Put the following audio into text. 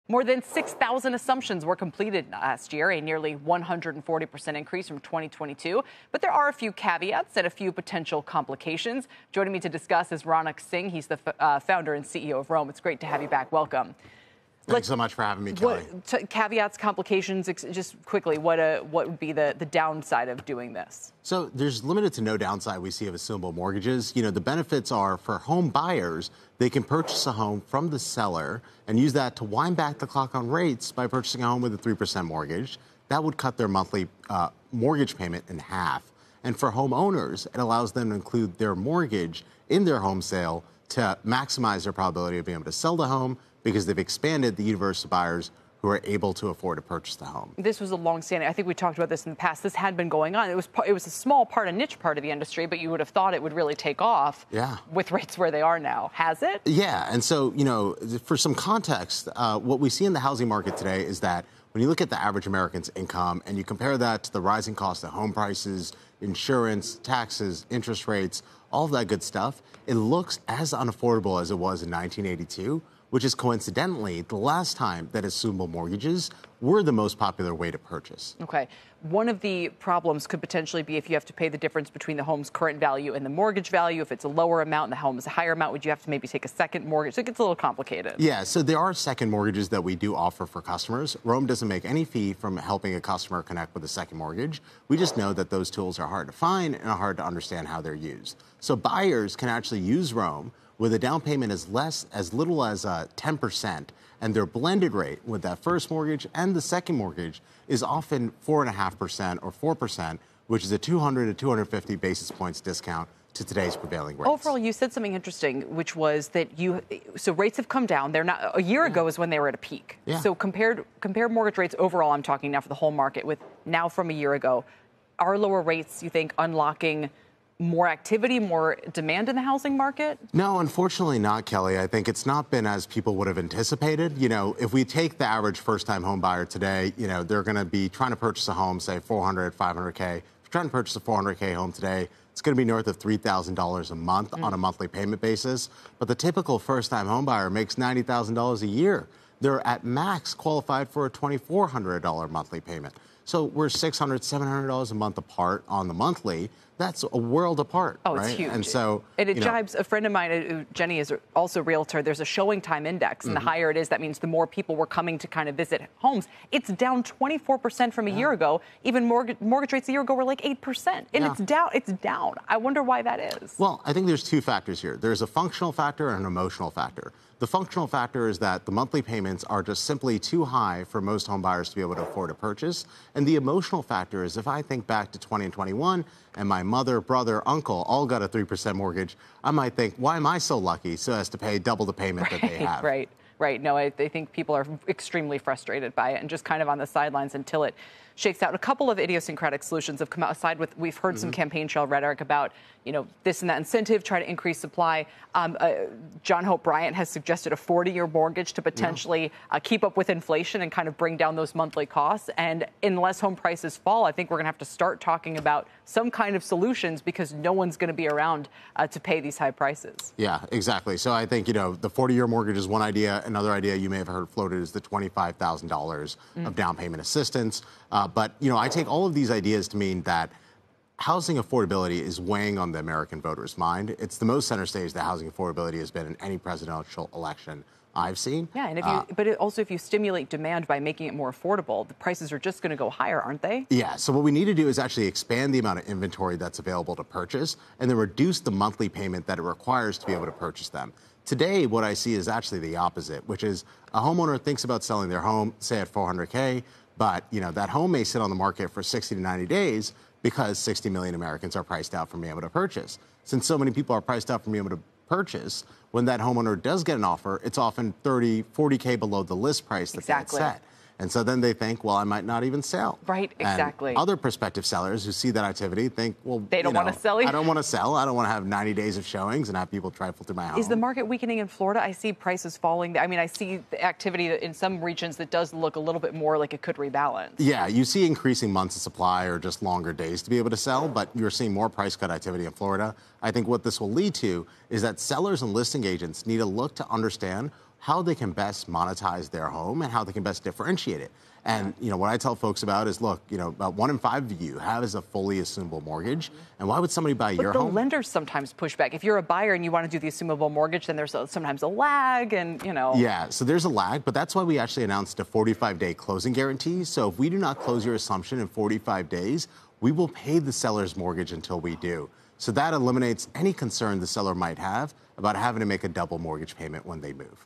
More than 6,000 assumptions were completed last year, a nearly 140% increase from 2022. But there are a few caveats and a few potential complications. Joining me to discuss is Raunaq Singh. He's the founder and CEO of Rome. It's great to have you back. Welcome. Thanks so much for having me, Kelly. Caveats, complications, just quickly, what would be the downside of doing this? So there's limited to no downside we see of assumable mortgages. You know, the benefits are for home buyers, they can purchase a home from the seller and use that to wind back the clock on rates by purchasing a home with a 3% mortgage. That would cut their monthly mortgage payment in half. And for homeowners, it allows them to include their mortgage in their home sale to maximize their probability of being able to sell the home, because they've expanded the universe of buyers who are able to afford to purchase the home. This was a long-standing, I think we talked about this in the past, this had been going on. It was a small part, a niche part of the industry, but you would have thought it would really take off with rates where they are now. Has it? Yeah, and so, you know, for some context, what we see in the housing market today is that when you look at the average American's income and you compare that to the rising cost of home prices, insurance, taxes, interest rates, all of that good stuff, it looks as unaffordable as it was in 1982. Which is coincidentally the last time that assumable mortgages were the most popular way to purchase. Okay. One of the problems could potentially be if you have to pay the difference between the home's current value and the mortgage value. If it's a lower amount and the home is a higher amount, would you have to maybe take a second mortgage? So it gets a little complicated. Yeah, so there are second mortgages that we do offer for customers. Rome doesn't make any fee from helping a customer connect with a second mortgage. We just know that those tools are hard to find and are hard to understand how they're used. So buyers can actually use Rome with a down payment as little as 10%, and their blended rate with that first mortgage and the second mortgage is often 4.5% or 4%, which is a 200 to 250 basis points discount to today's prevailing rates. Overall, you said something interesting, which was that so rates have come down. They're not, a year ago is when they were at a peak. Yeah. So compare mortgage rates overall, I'm talking now for the whole market, with now from a year ago. Are lower rates, you think, unlocking more activity, more demand in the housing market? No, unfortunately not, Kelly. I think it's not been as people would have anticipated. You know, if we take the average first-time home buyer today, you know, they're going to be trying to purchase a home, say 400, 500K. If you're trying to purchase a 400K home today, it's going to be north of $3,000 a month on a monthly payment basis. But the typical first-time home buyer makes $90,000 a year. They're at max qualified for a $2,400 monthly payment. So we're $600, $700 a month apart on the monthly. That's a world apart. Oh, right? It's huge. And so, it jibes. A friend of mine, Jenny, is also a realtor. There's a showing time index, and the higher it is, that means the more people were coming to kind of visit homes. It's down 24% from a year ago. Even mortgage rates a year ago were like 8%, and it's down. It's down. I wonder why that is. Well, I think there's two factors here. There's a functional factor and an emotional factor. The functional factor is that the monthly payments are just simply too high for most home buyers to be able to afford a purchase. And the emotional factor is, if I think back to 2021 and my mother, brother, uncle all got a 3% mortgage, I might think, why am I so lucky so as to pay double the payment that they have? Right. No, I think people are extremely frustrated by it and just kind of on the sidelines until it shakes out. A couple of idiosyncratic solutions have come out aside with, we've heard some campaign trail rhetoric about, you know, this and that incentive, try to increase supply. John Hope Bryant has suggested a 40-year mortgage to potentially keep up with inflation and kind of bring down those monthly costs. And unless home prices fall, I think we're going to have to start talking about some kind of solutions, because no one's going to be around to pay these high prices. Yeah, exactly. So I think, you know, the 40-year mortgage is one idea. Another idea you may have heard floated is the $25,000 of down payment assistance. But, you know, I take all of these ideas to mean that housing affordability is weighing on the American voter's mind. It's the most center stage that housing affordability has been in any presidential election I've seen. Yeah, and if you stimulate demand by making it more affordable, the prices are just going to go higher, aren't they? Yeah, so what we need to do is actually expand the amount of inventory that's available to purchase and then reduce the monthly payment that it requires to be able to purchase them. Today, what I see is actually the opposite, which is a homeowner thinks about selling their home, say at 400K, but, you know, that home may sit on the market for 60 to 90 days because 60 million Americans are priced out from being able to purchase. Since so many people are priced out from being able to purchase, when that homeowner does get an offer, it's often 30, 40K below the list price that they had set. And so then they think, well, I might not even sell. Right, exactly. And other prospective sellers who see that activity think, well, they don't want to sell either. I don't want to sell. I don't want to have 90 days of showings and have people trifle through my home. Is the market weakening in Florida? I see prices falling. I mean, I see the activity in some regions that does look a little bit more like it could rebalance. Yeah, you see increasing months of supply or just longer days to be able to sell, but you're seeing more price cut activity in Florida. I think what this will lead to is that sellers and listing agents need to look to understand how they can best monetize their home and how they can best differentiate it. And, what I tell folks about is, look, about 1 in 5 of you have a fully assumable mortgage. And why would somebody buy your home? But the lenders sometimes push back. If you're a buyer and you want to do the assumable mortgage, then there's sometimes a lag and, Yeah, so there's a lag, but that's why we actually announced a 45-day closing guarantee. So if we do not close your assumption in 45 days, we will pay the seller's mortgage until we do. So that eliminates any concern the seller might have about having to make a double mortgage payment when they move.